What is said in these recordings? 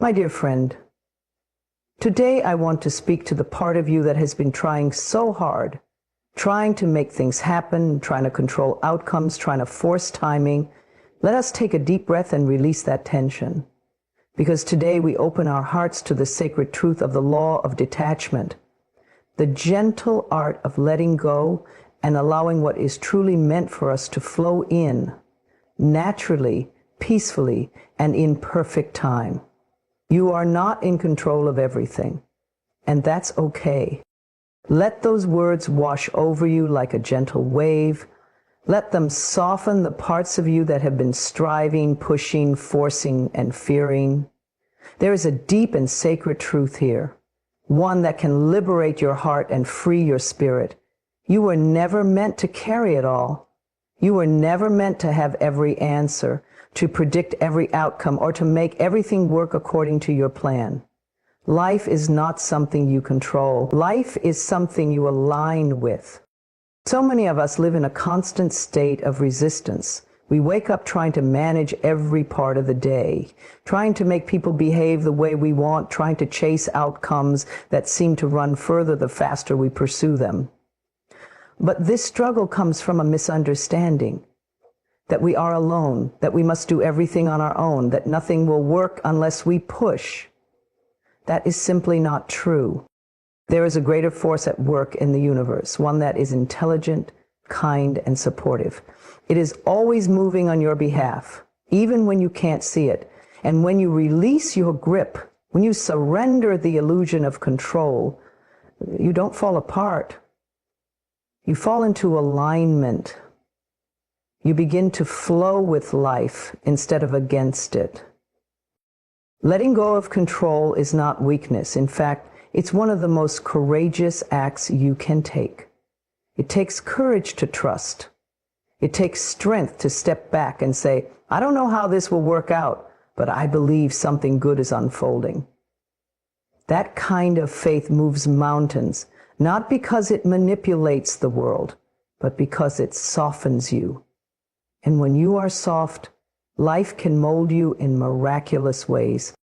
My dear friend, today I want to speak to the part of you that has been trying so hard, trying to make things happen, trying to control outcomes, trying to force timing. Let us take a deep breath and release that tension. Because today we open our hearts to the sacred truth of the law of detachment, the gentle art of letting go and allowing what is truly meant for us to flow in, naturally, peacefully, and in perfect time. You are not in control of everything, and that's okay. Let those words wash over you like a gentle wave. Let them soften the parts of you that have been striving, pushing, forcing, and fearing. There is a deep and sacred truth here, one that can liberate your heart and free your spirit. You were never meant to carry it all. You were never meant to have every answer, to predict every outcome, or to make everything work according to your plan. Life is not something you control. Life is something you align with. So many of us live in a constant state of resistance. We wake up trying to manage every part of the day, trying to make people behave the way we want, trying to chase outcomes that seem to run further the faster we pursue them. But this struggle comes from a misunderstanding that we are alone, that we must do everything on our own, that nothing will work unless we push. That is simply not true. There is a greater force at work in the universe, one that is intelligent, kind, and supportive. It is always moving on your behalf, even when you can't see it. And when you release your grip, when you surrender the illusion of control, you don't fall apart. You fall into alignment. You begin to flow with life instead of against it. Letting go of control is not weakness. In fact, it's one of the most courageous acts you can take. It takes courage to trust. It takes strength to step back and say, I don't know how this will work out, but I believe something good is unfolding. That kind of faith moves mountains, not because it manipulates the world, but because it softens you. And when you are soft, life can mold you in miraculous ways.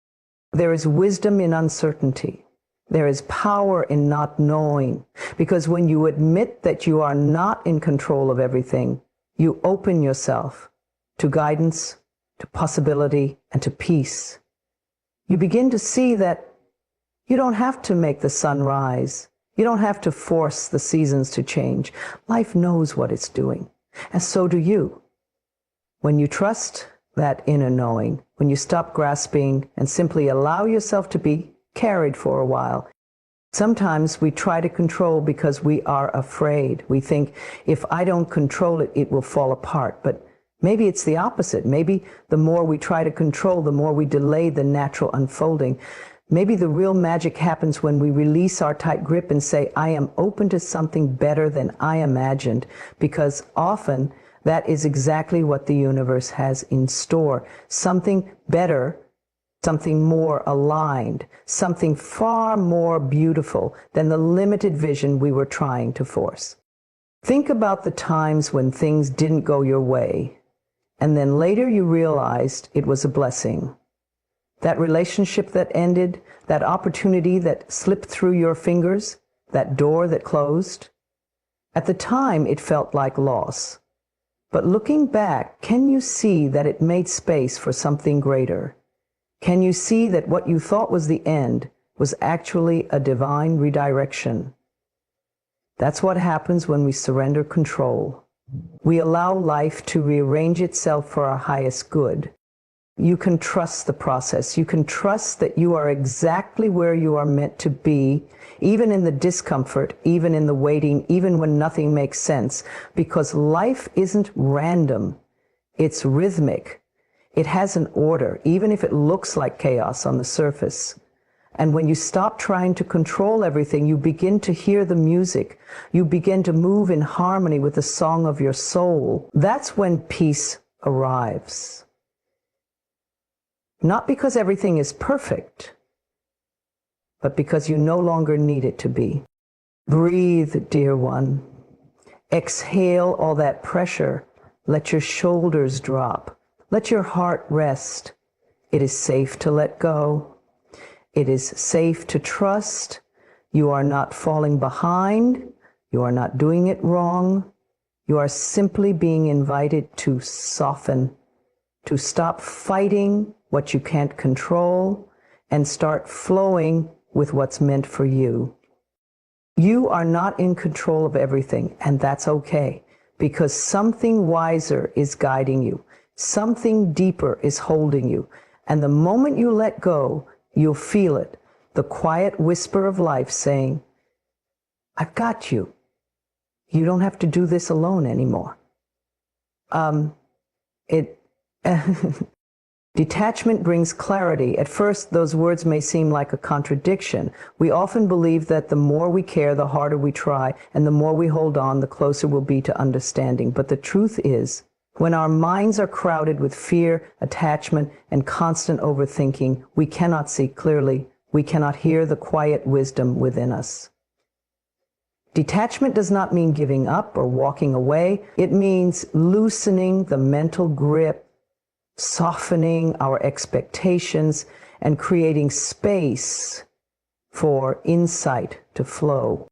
There is wisdom in uncertainty. There is power in not knowing, because when you admit that you are not in control of everything, you open yourself to guidance, to possibility, and to peace. You begin to see that you don't have to make the sun rise. You don't have to force the seasons to change. Life knows what it's doing, and so do you. When you trust that inner knowing, when you stop grasping and simply allow yourself to be carried for a while. Sometimes we try to control because we are afraid. We think, if I don't control it, it will fall apart. But maybe it's the opposite. Maybe the more we try to control, the more we delay the natural unfolding. Maybe the real magic happens when we release our tight grip and say, I am open to something better than I imagined, because often that is exactly what the universe has in store. Something better, something more aligned, something far more beautiful than the limited vision we were trying to force. Think about the times when things didn't go your way, and then later you realized it was a blessing. That relationship that ended, that opportunity that slipped through your fingers, that door that closed. At the time, it felt like loss. But looking back, can you see that it made space for something greater? Can you see that what you thought was the end was actually a divine redirection? That's what happens when we surrender control. We allow life to rearrange itself for our highest good. You can trust the process. You can trust that you are exactly where you are meant to be, even in the discomfort, even in the waiting, even when nothing makes sense, because life isn't random. It's rhythmic. It has an order, even if it looks like chaos on the surface. And when you stop trying to control everything, you begin to hear the music. You begin to move in harmony with the song of your soul. That's when peace arrives. Not because everything is perfect, but because you no longer need it to be. Breathe, dear one. Exhale all that pressure. Let your shoulders drop. Let your heart rest. It is safe to let go. It is safe to trust. You are not falling behind. You are not doing it wrong. You are simply being invited to soften, to stop fighting what you can't control and start flowing with what's meant for you. You are not in control of everything, and that's okay, because something wiser is guiding you. Something deeper is holding you. And the moment you let go, you'll feel it, the quiet whisper of life saying, I've got you. You don't have to do this alone anymore. Detachment brings clarity. At first, those words may seem like a contradiction. We often believe that the more we care, the harder we try, and the more we hold on, the closer we'll be to understanding. But the truth is, when our minds are crowded with fear, attachment, and constant overthinking, we cannot see clearly. We cannot hear the quiet wisdom within us. Detachment does not mean giving up or walking away. It means loosening the mental grip, softening our expectations, and creating space for insight to flow.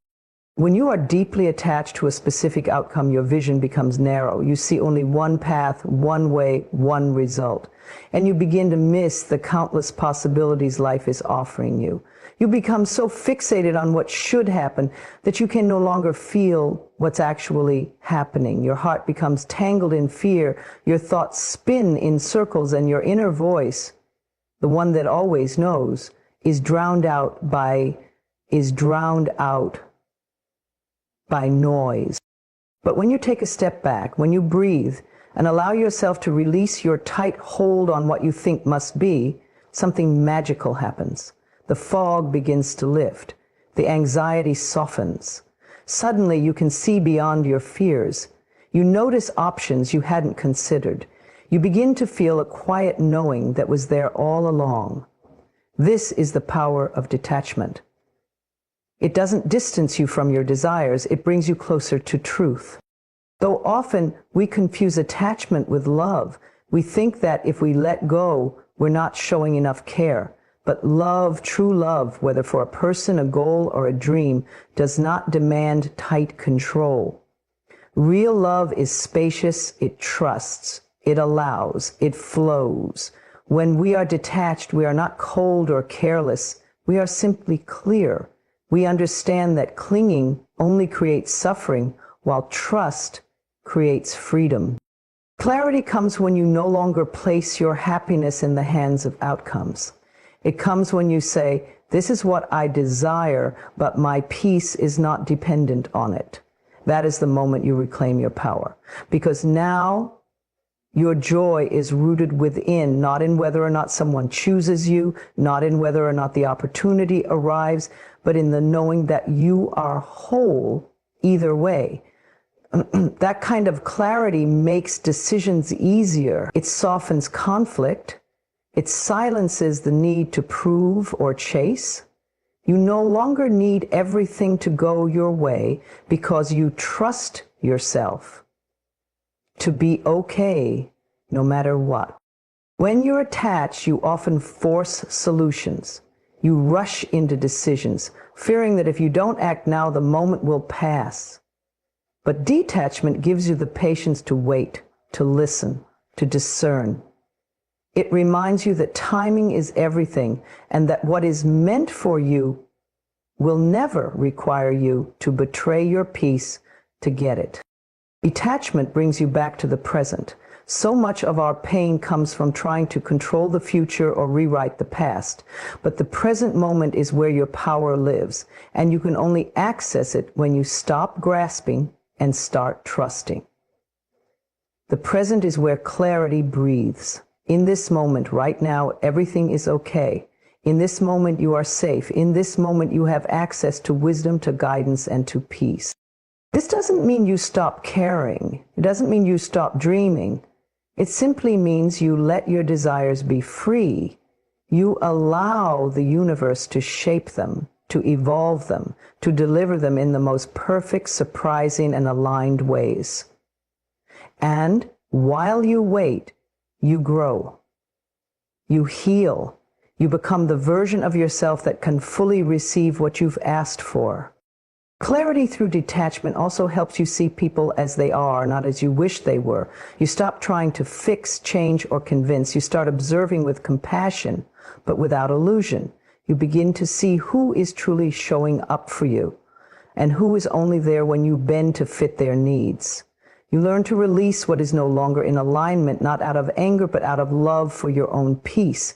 When you are deeply attached to a specific outcome, your vision becomes narrow. You see only one path, one way, one result. And you begin to miss the countless possibilities life is offering you. You become so fixated on what should happen that you can no longer feel what's actually happening. Your heart becomes tangled in fear. Your thoughts spin in circles, and your inner voice, the one that always knows, is drowned out by noise. But when you take a step back, when you breathe and allow yourself to release your tight hold on what you think must be, something magical happens. The fog begins to lift. The anxiety softens. Suddenly you can see beyond your fears. You notice options you hadn't considered. You begin to feel a quiet knowing that was there all along. This is the power of detachment. It doesn't distance you from your desires, it brings you closer to truth. Though often we confuse attachment with love, we think that if we let go, we're not showing enough care. But love, true love, whether for a person, a goal, or a dream, does not demand tight control. Real love is spacious, it trusts, it allows, it flows. When we are detached, we are not cold or careless, we are simply clear. We understand that clinging only creates suffering, while trust creates freedom. Clarity comes when you no longer place your happiness in the hands of outcomes. It comes when you say, this is what I desire, but my peace is not dependent on it. That is the moment you reclaim your power. Because now your joy is rooted within, not in whether or not someone chooses you, not in whether or not the opportunity arrives, but in the knowing that you are whole either way. That kind of clarity makes decisions easier. It softens conflict. It silences the need to prove or chase. You no longer need everything to go your way because you trust yourself to be okay no matter what. When you're attached, you often force solutions. You rush into decisions, fearing that if you don't act now, the moment will pass. But detachment gives you the patience to wait, to listen, to discern. It reminds you that timing is everything, and that what is meant for you will never require you to betray your peace to get it. Detachment brings you back to the present. So much of our pain comes from trying to control the future or rewrite the past. But the present moment is where your power lives, and you can only access it when you stop grasping and start trusting. The present is where clarity breathes. In this moment, right now, everything is okay. In this moment, you are safe. In this moment, you have access to wisdom, to guidance, and to peace. This doesn't mean you stop caring. It doesn't mean you stop dreaming. It simply means you let your desires be free. You allow the universe to shape them, to evolve them, to deliver them in the most perfect, surprising, and aligned ways. And while you wait, you grow, you heal, You become the version of yourself that can fully receive what you've asked for. Clarity through detachment also helps you see people as they are, not as you wish they were. You stop trying to fix, change, or convince. You start observing with compassion, but without illusion. You begin to see who is truly showing up for you, and who is only there when you bend to fit their needs. You learn to release what is no longer in alignment, not out of anger, but out of love for your own peace.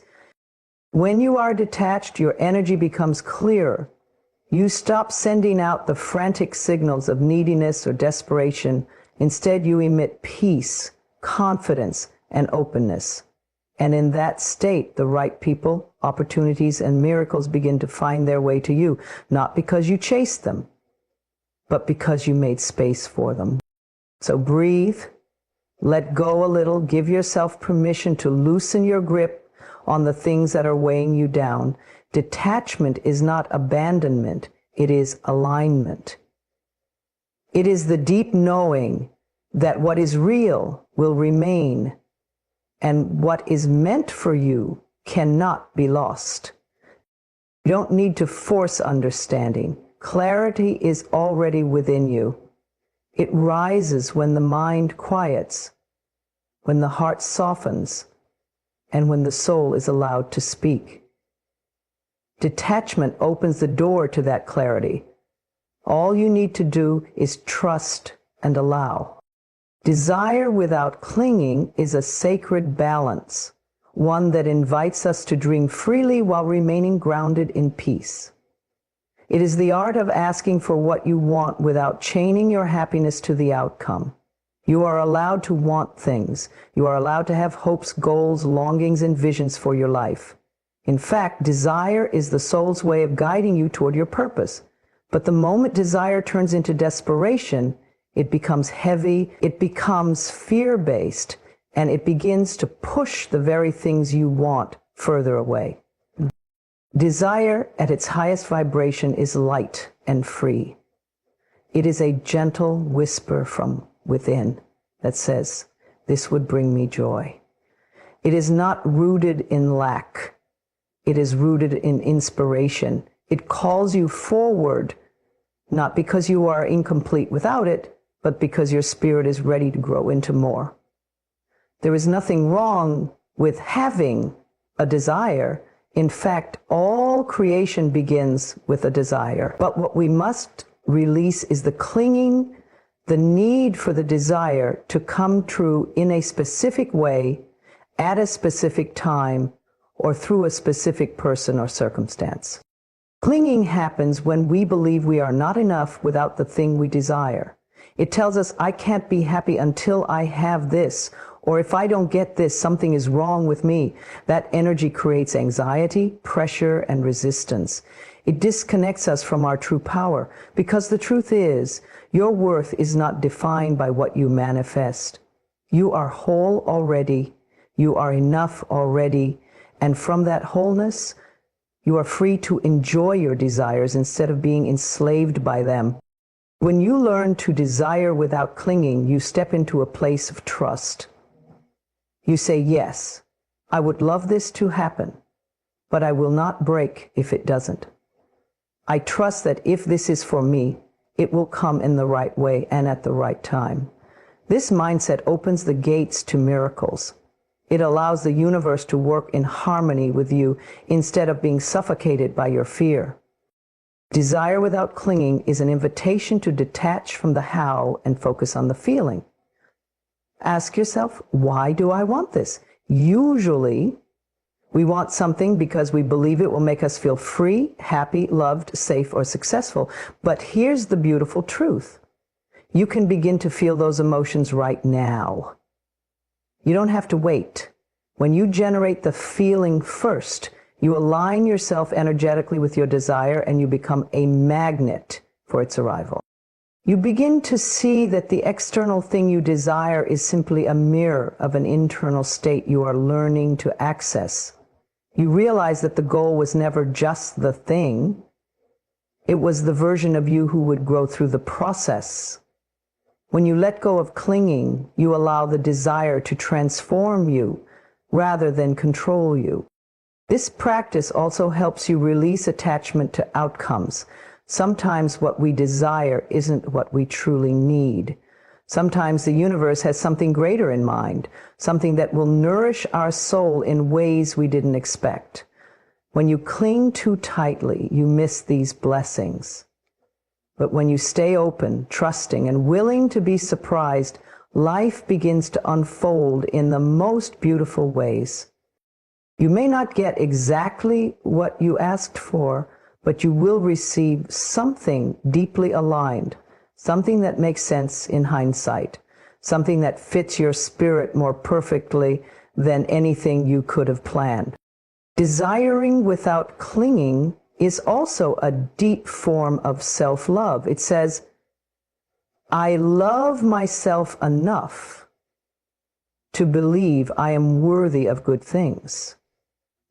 When you are detached, your energy becomes clearer. You stop sending out the frantic signals of neediness or desperation. Instead, you emit peace, confidence, and openness. And in that state, the right people, opportunities, and miracles begin to find their way to you, not because you chased them, but because you made space for them. So breathe, let go a little, give yourself permission to loosen your grip on the things that are weighing you down. Detachment is not abandonment, it is alignment. It is the deep knowing that what is real will remain, and what is meant for you cannot be lost. You don't need to force understanding. Clarity is already within you. It rises when the mind quiets, when the heart softens, and when the soul is allowed to speak. Detachment opens the door to that clarity. All you need to do is trust and allow. Desire without clinging is a sacred balance, one that invites us to dream freely while remaining grounded in peace. It is the art of asking for what you want without chaining your happiness to the outcome. You are allowed to want things. You are allowed to have hopes, goals, longings, and visions for your life. In fact, desire is the soul's way of guiding you toward your purpose. But the moment desire turns into desperation, it becomes heavy, it becomes fear-based, and it begins to push the very things you want further away. Desire at its highest vibration is light and free. It is a gentle whisper from within that says, "This would bring me joy." It is not rooted in lack. It is rooted in inspiration. It calls you forward, not because you are incomplete without it, but because your spirit is ready to grow into more. There is nothing wrong with having a desire. In fact, all creation begins with a desire. But what we must release is the clinging, the need for the desire to come true in a specific way, at a specific time, or through a specific person or circumstance. Clinging happens when we believe we are not enough without the thing we desire. It tells us, I can't be happy until I have this, or if I don't get this, something is wrong with me. That energy creates anxiety, pressure, and resistance. It disconnects us from our true power, because the truth is, your worth is not defined by what you manifest. You are whole already. You are enough already. And from that wholeness, you are free to enjoy your desires instead of being enslaved by them. When you learn to desire without clinging, you step into a place of trust. You say, yes, I would love this to happen, but I will not break if it doesn't. I trust that if this is for me, it will come in the right way and at the right time. This mindset opens the gates to miracles. It allows the universe to work in harmony with you instead of being suffocated by your fear. Desire without clinging is an invitation to detach from the how and focus on the feeling. Ask yourself, why do I want this? Usually, we want something because we believe it will make us feel free, happy, loved, safe, or successful. But here's the beautiful truth. You can begin to feel those emotions right now. You don't have to wait. When you generate the feeling first, you align yourself energetically with your desire and you become a magnet for its arrival. You begin to see that the external thing you desire is simply a mirror of an internal state you are learning to access. You realize that the goal was never just the thing. It was the version of you who would grow through the process. When you let go of clinging, you allow the desire to transform you rather than control you. This practice also helps you release attachment to outcomes. Sometimes what we desire isn't what we truly need. Sometimes the universe has something greater in mind, something that will nourish our soul in ways we didn't expect. When you cling too tightly, you miss these blessings. But when you stay open, trusting, and willing to be surprised, life begins to unfold in the most beautiful ways. You may not get exactly what you asked for, but you will receive something deeply aligned, something that makes sense in hindsight, something that fits your spirit more perfectly than anything you could have planned. Desiring without clinging is also a deep form of self-love. It says, I love myself enough to believe I am worthy of good things.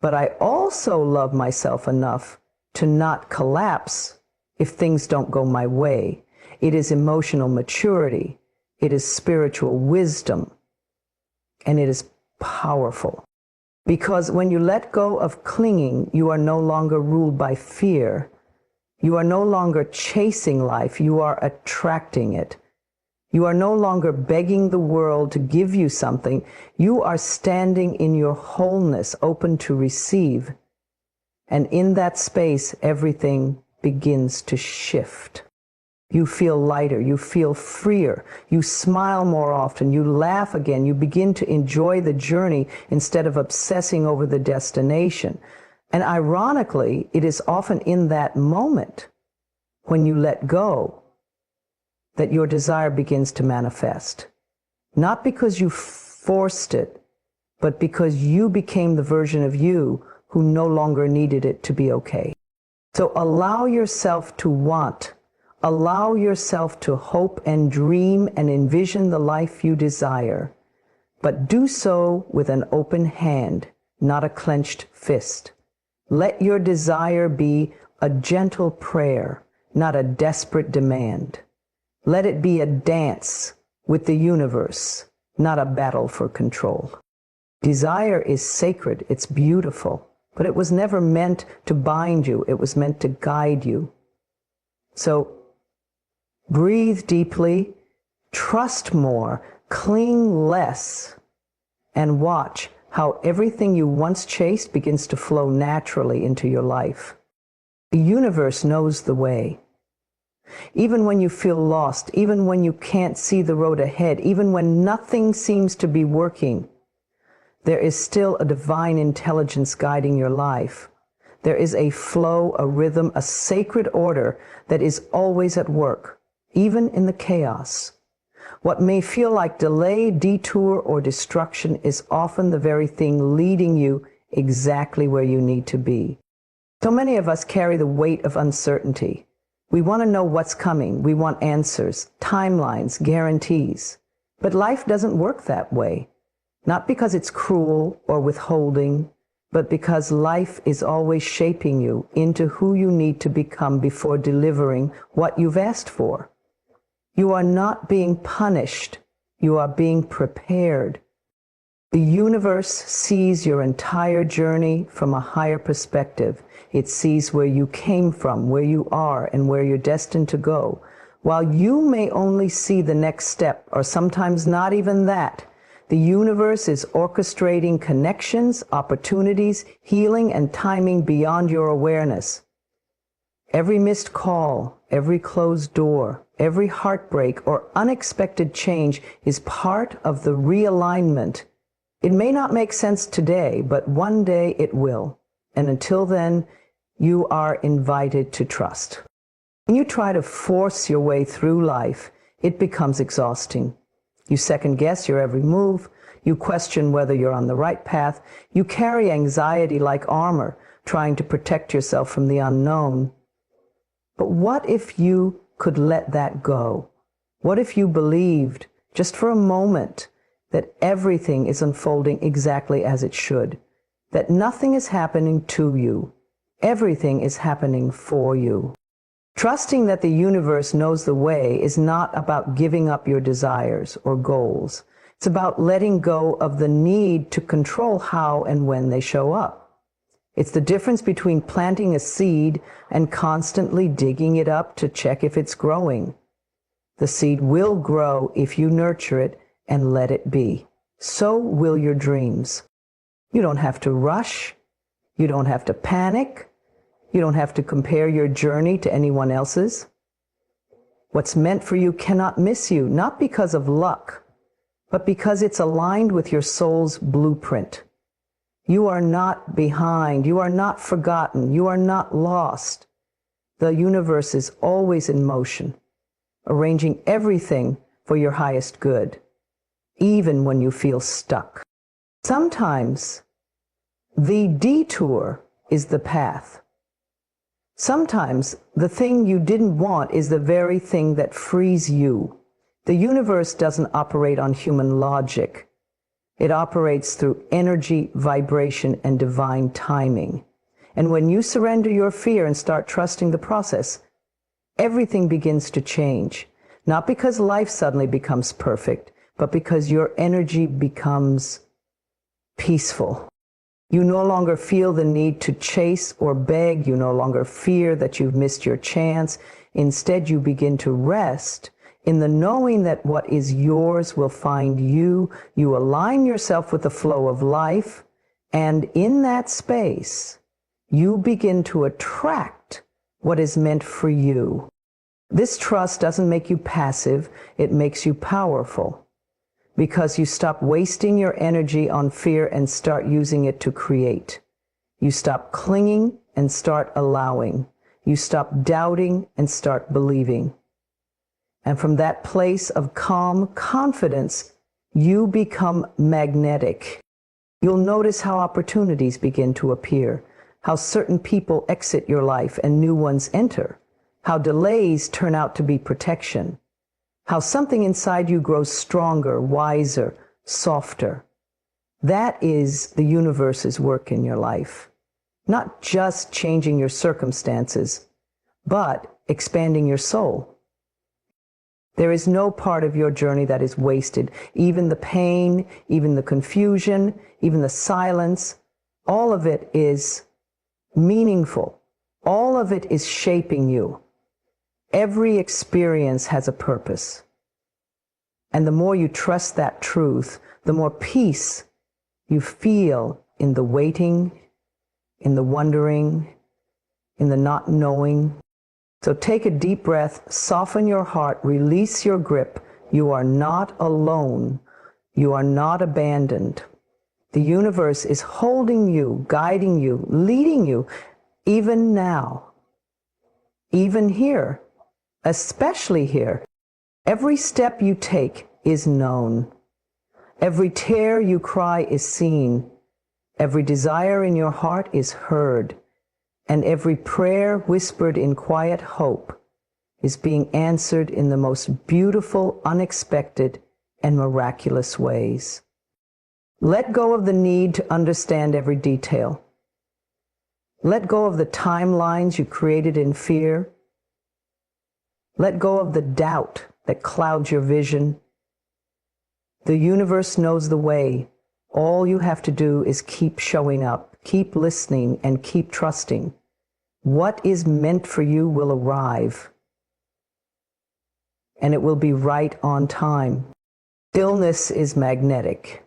But I also love myself enough to not collapse if things don't go my way. It is emotional maturity. It is spiritual wisdom. And it is powerful. Because when you let go of clinging, you are no longer ruled by fear. You are no longer chasing life. You are attracting it. You are no longer begging the world to give you something. You are standing in your wholeness, open to receive. And in that space, everything begins to shift. You feel lighter, you feel freer, you smile more often, you laugh again, you begin to enjoy the journey instead of obsessing over the destination. And ironically, it is often in that moment, when you let go, that your desire begins to manifest. Not because you forced it, but because you became the version of you who no longer needed it to be okay. So allow yourself to want. Allow yourself to hope and dream and envision the life you desire, but do so with an open hand, not a clenched fist. Let your desire be a gentle prayer, not a desperate demand. Let it be a dance with the universe, not a battle for control. Desire is sacred, it's beautiful, but it was never meant to bind you, it was meant to guide you. So, breathe deeply, trust more, cling less, and watch how everything you once chased begins to flow naturally into your life. The universe knows the way. Even when you feel lost, even when you can't see the road ahead, even when nothing seems to be working, there is still a divine intelligence guiding your life. There is a flow, a rhythm, a sacred order that is always at work, even in the chaos. What may feel like delay, detour, or destruction is often the very thing leading you exactly where you need to be. So many of us carry the weight of uncertainty. We want to know what's coming. We want answers, timelines, guarantees. But life doesn't work that way. Not because it's cruel or withholding, but because life is always shaping you into who you need to become before delivering what you've asked for. You are not being punished. You are being prepared. The universe sees your entire journey from a higher perspective. It sees where you came from, where you are, and where you're destined to go. While you may only see the next step, or sometimes not even that, the universe is orchestrating connections, opportunities, healing, and timing beyond your awareness. Every missed call, every closed door, every heartbreak or unexpected change is part of the realignment. It may not make sense today, but one day it will. And until then, you are invited to trust. When you try to force your way through life, it becomes exhausting. You second guess your every move. You question whether you're on the right path. You carry anxiety like armor, trying to protect yourself from the unknown. But what if you could let that go? What if you believed, just for a moment, that everything is unfolding exactly as it should? That nothing is happening to you. Everything is happening for you. Trusting that the universe knows the way is not about giving up your desires or goals. It's about letting go of the need to control how and when they show up. It's the difference between planting a seed and constantly digging it up to check if it's growing. The seed will grow if you nurture it and let it be. So will your dreams. You don't have to rush. You don't have to panic. You don't have to compare your journey to anyone else's. What's meant for you cannot miss you, not because of luck, but because it's aligned with your soul's blueprint. You are not behind. You are not forgotten. You are not lost. The universe is always in motion, arranging everything for your highest good, even when you feel stuck. Sometimes the detour is the path. Sometimes the thing you didn't want is the very thing that frees you. The universe doesn't operate on human logic. It operates through energy, vibration, and divine timing. And when you surrender your fear and start trusting the process, everything begins to change. Not because life suddenly becomes perfect, but because your energy becomes peaceful. You no longer feel the need to chase or beg. You no longer fear that you've missed your chance. Instead, you begin to rest in the knowing that what is yours will find you. You align yourself with the flow of life, and in that space, you begin to attract what is meant for you. This trust doesn't make you passive, it makes you powerful, because you stop wasting your energy on fear and start using it to create. You stop clinging and start allowing. You stop doubting and start believing. And from that place of calm confidence, you become magnetic. You'll notice how opportunities begin to appear, how certain people exit your life and new ones enter, how delays turn out to be protection, how something inside you grows stronger, wiser, softer. That is the universe's work in your life. Not just changing your circumstances, but expanding your soul. There is no part of your journey that is wasted. Even the pain, even the confusion, even the silence, all of it is meaningful. All of it is shaping you. Every experience has a purpose. And the more you trust that truth, the more peace you feel in the waiting, in the wondering, in the not knowing. So take a deep breath, soften your heart, release your grip. You are not alone. You are not abandoned. The universe is holding you, guiding you, leading you, even now, even here, especially here. Every step you take is known. Every tear you cry is seen. Every desire in your heart is heard. And every prayer whispered in quiet hope is being answered in the most beautiful, unexpected, and miraculous ways. Let go of the need to understand every detail. Let go of the timelines you created in fear. Let go of the doubt that clouds your vision. The universe knows the way. All you have to do is keep showing up, keep listening, and keep trusting. What is meant for you will arrive, and it will be right on time. Stillness is magnetic.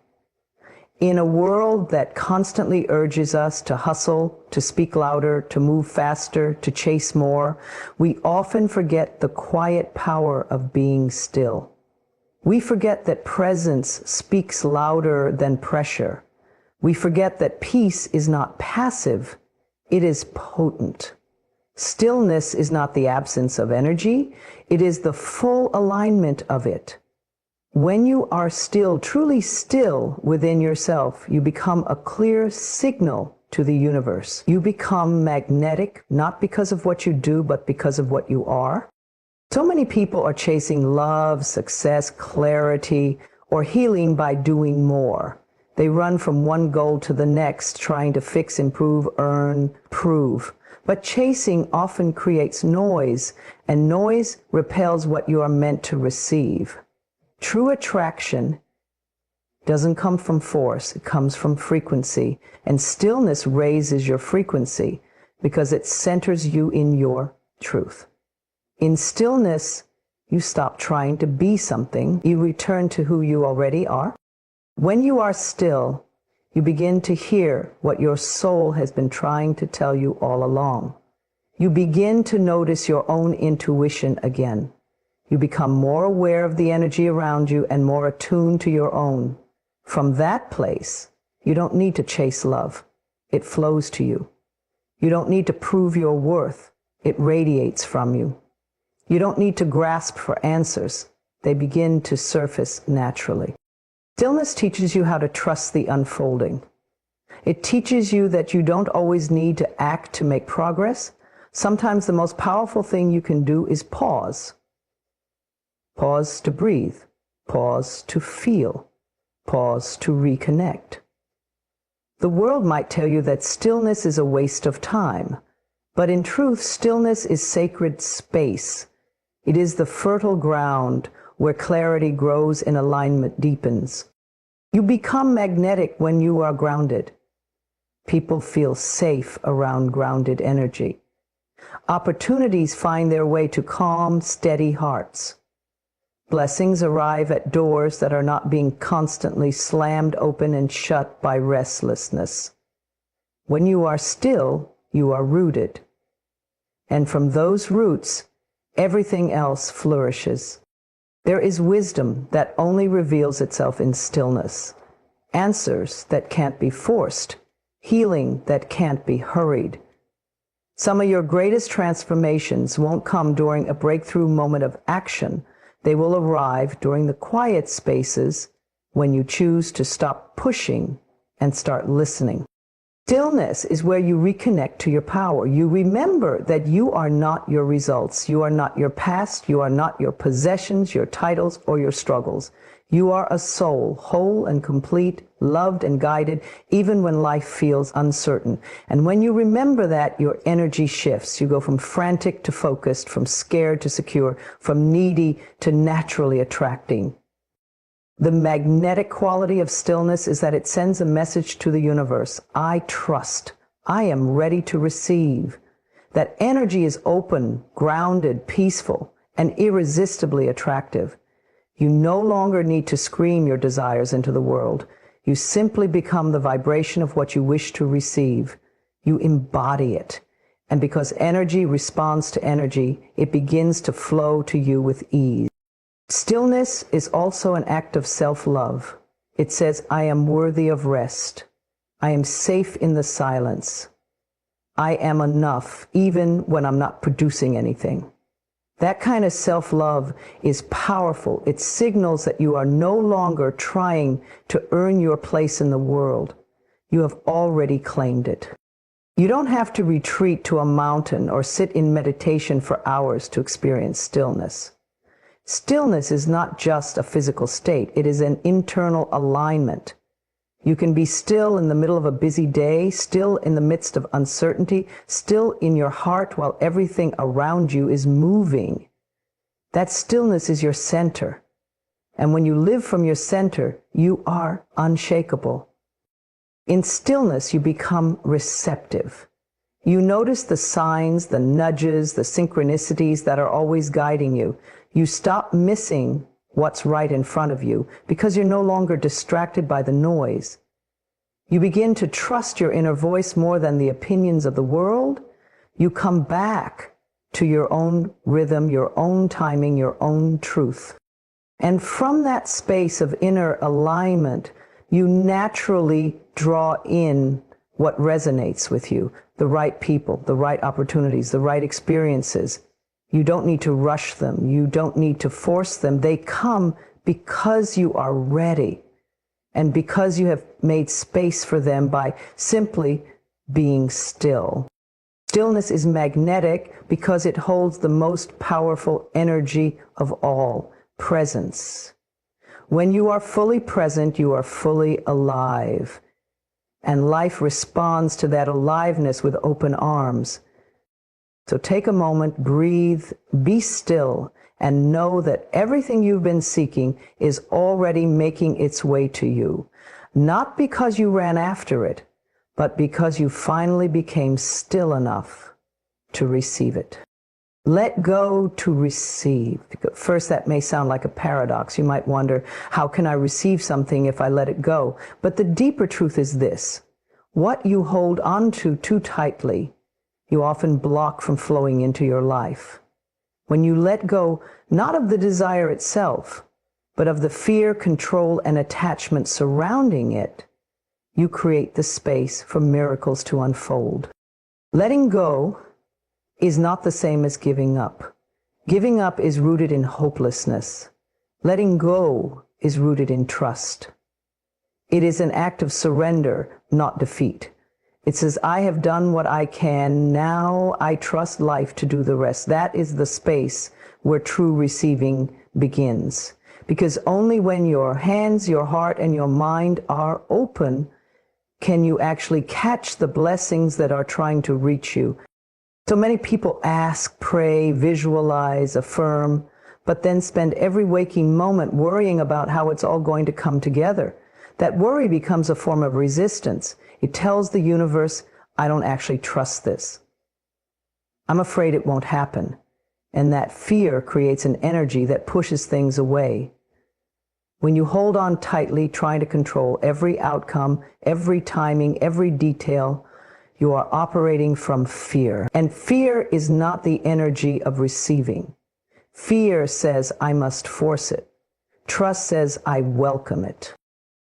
In a world that constantly urges us to hustle, to speak louder, to move faster, to chase more, we often forget the quiet power of being still. We forget that presence speaks louder than pressure. We forget that peace is not passive, it is potent. Stillness is not the absence of energy, it is the full alignment of it. When you are still, truly still within yourself, you become a clear signal to the universe. You become magnetic, not because of what you do, but because of what you are. So many people are chasing love, success, clarity, or healing by doing more. They run from one goal to the next, trying to fix, improve, earn, prove. But chasing often creates noise, and noise repels what you are meant to receive. True attraction doesn't come from force, it comes from frequency. And stillness raises your frequency because it centers you in your truth. In stillness, you stop trying to be something. You return to who you already are. When you are still, you begin to hear what your soul has been trying to tell you all along. You begin to notice your own intuition again. You become more aware of the energy around you and more attuned to your own. From that place, you don't need to chase love. It flows to you. You don't need to prove your worth. It radiates from you. You don't need to grasp for answers. They begin to surface naturally. Stillness teaches you how to trust the unfolding. It teaches you that you don't always need to act to make progress. Sometimes the most powerful thing you can do is pause. Pause to breathe. Pause to feel. Pause to reconnect. The world might tell you that stillness is a waste of time, but in truth, stillness is sacred space. It is the fertile ground where clarity grows and alignment deepens. You become magnetic when you are grounded. People feel safe around grounded energy. Opportunities find their way to calm, steady hearts. Blessings arrive at doors that are not being constantly slammed open and shut by restlessness. When you are still, you are rooted. And from those roots, everything else flourishes. There is wisdom that only reveals itself in stillness, answers that can't be forced, healing that can't be hurried. Some of your greatest transformations won't come during a breakthrough moment of action. They will arrive during the quiet spaces when you choose to stop pushing and start listening. Stillness is where you reconnect to your power. You remember that you are not your results. You are not your past. You are not your possessions, your titles, or your struggles. You are a soul, whole and complete, loved and guided, even when life feels uncertain. And when you remember that, your energy shifts. You go from frantic to focused, from scared to secure, from needy to naturally attracting. The magnetic quality of stillness is that it sends a message to the universe. I trust. I am ready to receive. That energy is open, grounded, peaceful, and irresistibly attractive. You no longer need to scream your desires into the world. You simply become the vibration of what you wish to receive. You embody it. And because energy responds to energy, it begins to flow to you with ease. Stillness is also an act of self-love. It says, I am worthy of rest. I am safe in the silence. I am enough, even when I'm not producing anything. That kind of self-love is powerful. It signals that you are no longer trying to earn your place in the world. You have already claimed it. You don't have to retreat to a mountain or sit in meditation for hours to experience stillness. Stillness is not just a physical state. It is an internal alignment. You can be still in the middle of a busy day, still in the midst of uncertainty, still in your heart while everything around you is moving. That stillness is your center. And when you live from your center, you are unshakable. In stillness, you become receptive. You notice the signs, the nudges, the synchronicities that are always guiding you. You stop missing what's right in front of you because you're no longer distracted by the noise. You begin to trust your inner voice more than the opinions of the world. You come back to your own rhythm, your own timing, your own truth. And from that space of inner alignment, you naturally draw in what resonates with you, the right people, the right opportunities, the right experiences. You don't need to rush them. You don't need to force them. They come because you are ready and because you have made space for them by simply being still. Stillness is magnetic because it holds the most powerful energy of all, presence. When you are fully present, you are fully alive. And life responds to that aliveness with open arms. So take a moment, breathe, be still, and know that everything you've been seeking is already making its way to you. Not because you ran after it, but because you finally became still enough to receive it. Let go to receive. First, that may sound like a paradox. You might wonder, how can I receive something if I let it go? But the deeper truth is this: what you hold onto too tightly, you often block from flowing into your life. When you let go, not of the desire itself, but of the fear, control, and attachment surrounding it, you create the space for miracles to unfold. Letting go is not the same as giving up. Giving up is rooted in hopelessness. Letting go is rooted in trust. It is an act of surrender, not defeat. It says, I have done what I can, now I trust life to do the rest. That is the space where true receiving begins. Because only when your hands, your heart, and your mind are open can you actually catch the blessings that are trying to reach you. So many people ask, pray, visualize, affirm, but then spend every waking moment worrying about how it's all going to come together. That worry becomes a form of resistance. It tells the universe, I don't actually trust this. I'm afraid it won't happen. And that fear creates an energy that pushes things away. When you hold on tightly, trying to control every outcome, every timing, every detail, you are operating from fear. And fear is not the energy of receiving. Fear says, I must force it. Trust says, I welcome it.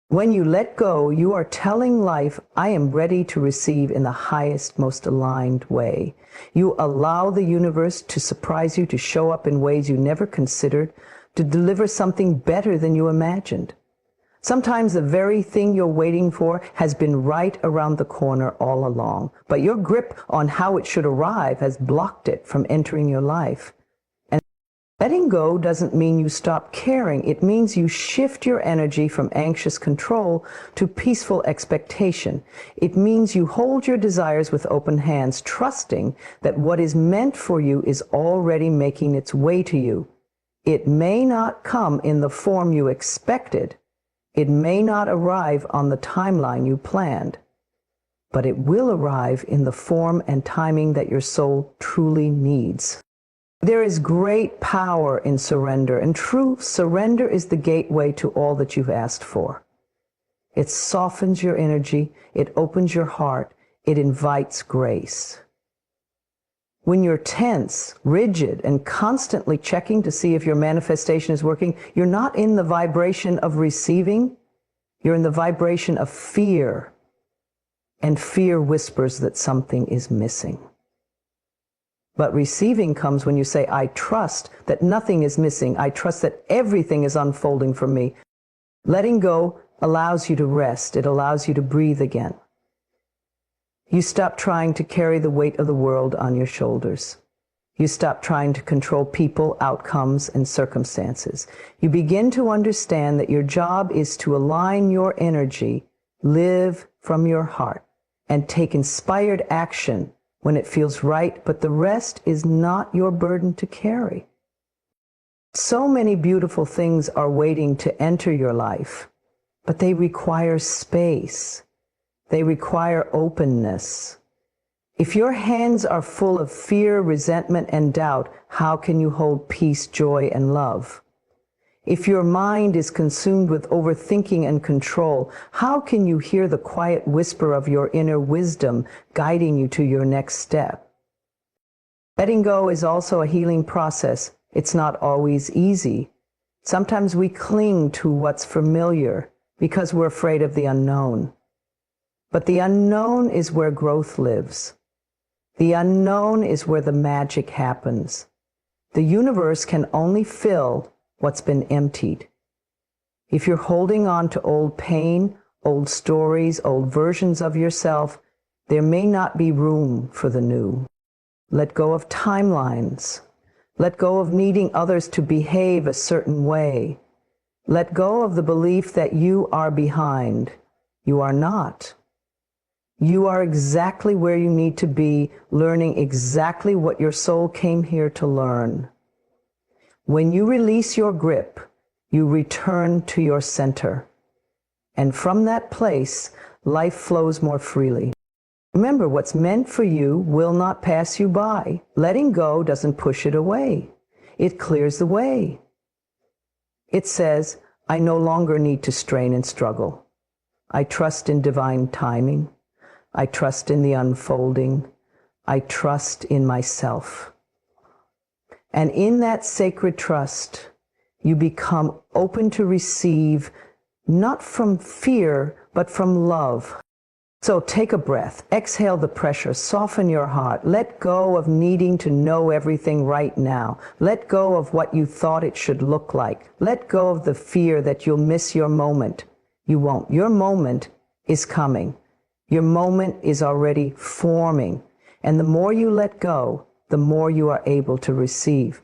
When you let go, you are telling life, I am ready to receive in the highest, most aligned way. You allow the universe to surprise you, to show up in ways you never considered, to deliver something better than you imagined. Sometimes the very thing you're waiting for has been right around the corner all along, but your grip on how it should arrive has blocked it from entering your life. Letting go doesn't mean you stop caring. It means you shift your energy from anxious control to peaceful expectation. It means you hold your desires with open hands, trusting that what is meant for you is already making its way to you. It may not come in the form you expected. It may not arrive on the timeline you planned, but it will arrive in the form and timing that your soul truly needs. There is great power in surrender, and true surrender is the gateway to all that you've asked for. It softens your energy, it opens your heart, it invites grace. When you're tense, rigid, and constantly checking to see if your manifestation is working, you're not in the vibration of receiving, you're in the vibration of fear, and fear whispers that something is missing. But receiving comes when you say, I trust that nothing is missing. I trust that everything is unfolding for me. Letting go allows you to rest. It allows you to breathe again. You stop trying to carry the weight of the world on your shoulders. You stop trying to control people, outcomes, and circumstances. You begin to understand that your job is to align your energy, live from your heart, and take inspired action when it feels right, but the rest is not your burden to carry. So many beautiful things are waiting to enter your life, but they require space. They require openness. If your hands are full of fear, resentment, and doubt, how can you hold peace, joy, and love? If your mind is consumed with overthinking and control, how can you hear the quiet whisper of your inner wisdom guiding you to your next step? Letting go is also a healing process. It's not always easy. Sometimes we cling to what's familiar because we're afraid of the unknown. But the unknown is where growth lives. The unknown is where the magic happens. The universe can only fill what's been emptied. If you're holding on to old pain, old stories, old versions of yourself, there may not be room for the new. Let go of timelines. Let go of needing others to behave a certain way. Let go of the belief that you are behind. You are not. You are exactly where you need to be, learning exactly what your soul came here to learn. When you release your grip, you return to your center. And from that place, life flows more freely. Remember, what's meant for you will not pass you by. Letting go doesn't push it away. It clears the way. It says, I no longer need to strain and struggle. I trust in divine timing. I trust in the unfolding. I trust in myself. And in that sacred trust, you become open to receive, not from fear, but from love. So take a breath, exhale the pressure, soften your heart, let go of needing to know everything right now. Let go of what you thought it should look like. Let go of the fear that you'll miss your moment. You won't. Your moment is coming. Your moment is already forming. And the more you let go, the more you are able to receive.